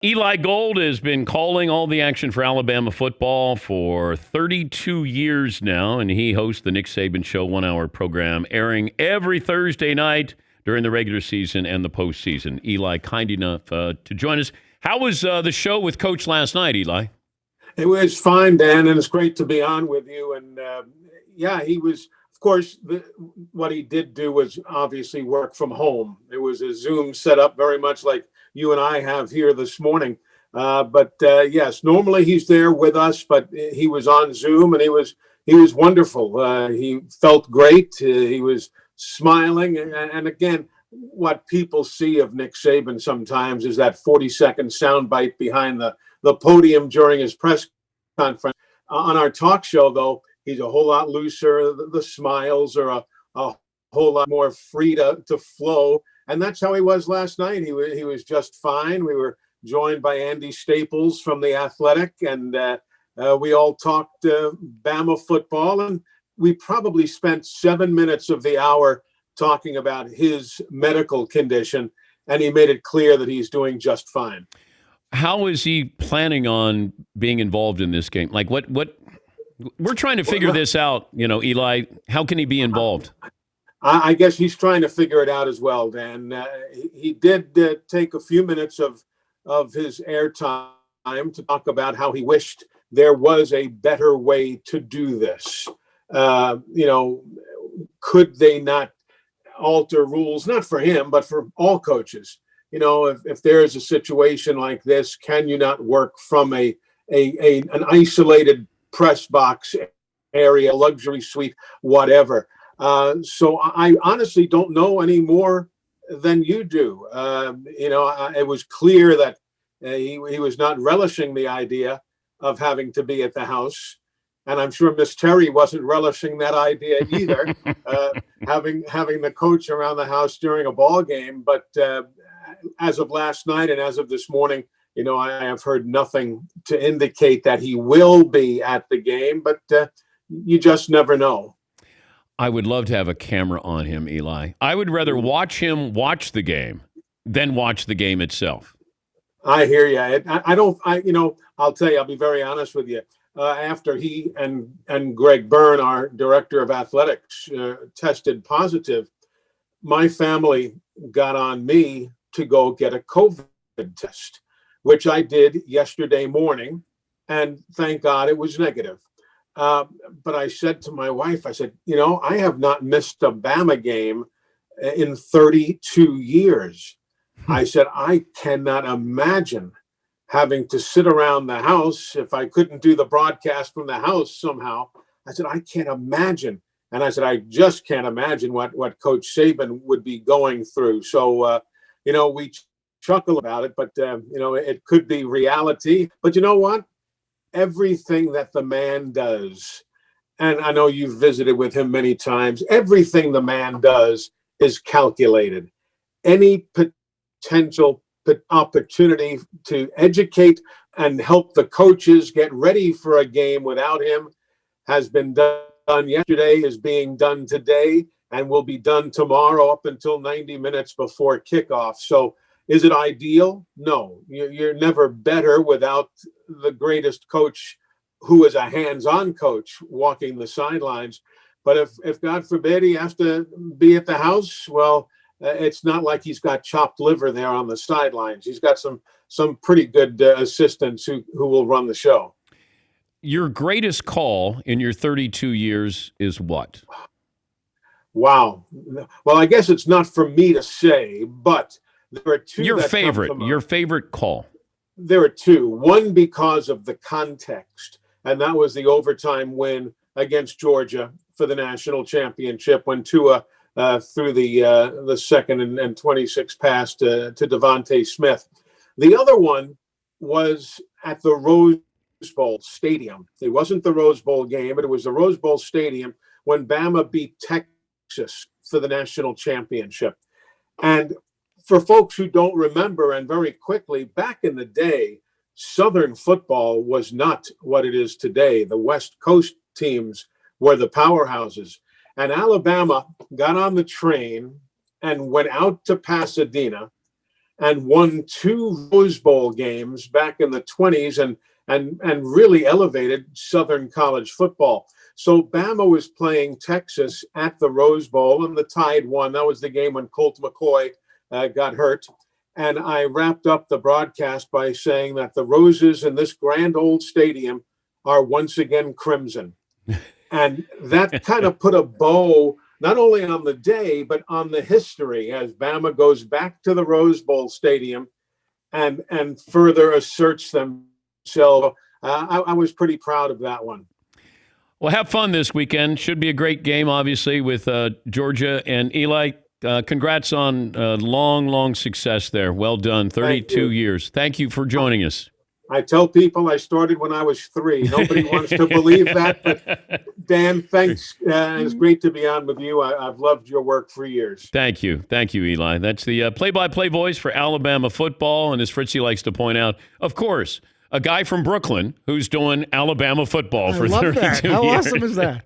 Eli Gold has been calling all the action for Alabama football for 32 years now, and he hosts the Nick Saban Show 1 hour program airing every Thursday night during the regular season and the postseason. Eli, kind enough to join us. How was the show with Coach last night, Eli? It was fine, Dan, and it's great to be on with you. And yeah, he was, of course, what he did do was obviously work from home. It was a Zoom setup, very much like you and I have here this morning. But yes, normally he's there with us, but he was on Zoom, and he was wonderful. He felt great. He was smiling, and again, what people see of Nick Saban sometimes is that 40-second soundbite behind the podium during his press conference. On our talk show, though, he's a whole lot looser. The smiles are a whole lot more free to flow. And that's how he was last night. He was just fine. We were joined by Andy Staples from The Athletic, and we all talked Bama football. And we probably spent 7 minutes of the hour talking about his medical condition, and he made it clear that he's doing just fine. How is he planning on being involved in this game? Like, what we're trying to figure this out, Eli. How can he be involved? I guess he's trying to figure it out as well, Dan. He did take a few minutes of his airtime to talk about how he wished there was a better way to do this. Could they not alter rules, not for him, but for all coaches? If there is a situation like this, can you not work from an isolated press box area, luxury suite, whatever? So I honestly don't know any more than you do. It was clear that he was not relishing the idea of having to be at the house. And I'm sure Miss Terry wasn't relishing that idea either, having the coach around the house during a ball game. But as of last night and as of this morning, I have heard nothing to indicate that he will be at the game, but you just never know. I would love to have a camera on him, Eli. I would rather watch him watch the game than watch the game itself. I hear you. I'll tell you, I'll be very honest with you. After he and Greg Byrne, our director of athletics, tested positive, my family got on me to go get a COVID test, which I did yesterday morning, and thank God it was negative. But I said to my wife, I said, I have not missed a Bama game in 32 years. I said, I cannot imagine having to sit around the house if I couldn't do the broadcast from the house somehow. I said, I can't imagine. And I said, I just can't imagine what Coach Saban would be going through. So, we chuckle about it, but, it could be reality. But you know what? Everything that the man does, and I know you've visited with him many times, everything the man does is calculated. Any potential opportunity to educate and help the coaches get ready for a game without him has been done yesterday, is being done today, and will be done tomorrow up until 90 minutes before kickoff. So is it ideal? No. You're never better without the greatest coach who is a hands-on coach walking the sidelines. But if God forbid he has to be at the house, well, it's not like he's got chopped liver there on the sidelines. He's got some pretty good assistants who will run the show. Your greatest call in your 32 years is what? Wow. Well, I guess it's not for me to say, but there are two. Your favorite call. There are two. One because of the context, and that was the overtime win against Georgia for the national championship when Tua threw the second and 26 pass to Devontae Smith. The other one was at the Rose Bowl Stadium. It wasn't the Rose Bowl game, but it was the Rose Bowl Stadium when Bama beat Texas for the national championship. And for folks who don't remember, and very quickly, back in the day, Southern football was not what it is today. The West Coast teams were the powerhouses. And Alabama got on the train and went out to Pasadena and won 2 Rose Bowl games back in the 20s and really elevated Southern college football. So Bama was playing Texas at the Rose Bowl, and the Tide won. That was the game when Colt McCoy got hurt. And I wrapped up the broadcast by saying that the roses in this grand old stadium are once again crimson. And that kind of put a bow not only on the day, but on the history as Bama goes back to the Rose Bowl stadium and further asserts themselves. I was pretty proud of that one. Well, have fun this weekend. Should be a great game, obviously, with Georgia and Eli. Congrats on long success there. Well done. 32 years. Thank you for joining us. I tell people I started when I was 3. Nobody wants to believe that, but Dan, thanks. It's great to be on with you. I've loved your work for years. Thank you, Eli. That's the play-by-play voice for Alabama football, and as Fritzy likes to point out, of course, a guy from Brooklyn who's doing Alabama football for 32 years. How awesome is that?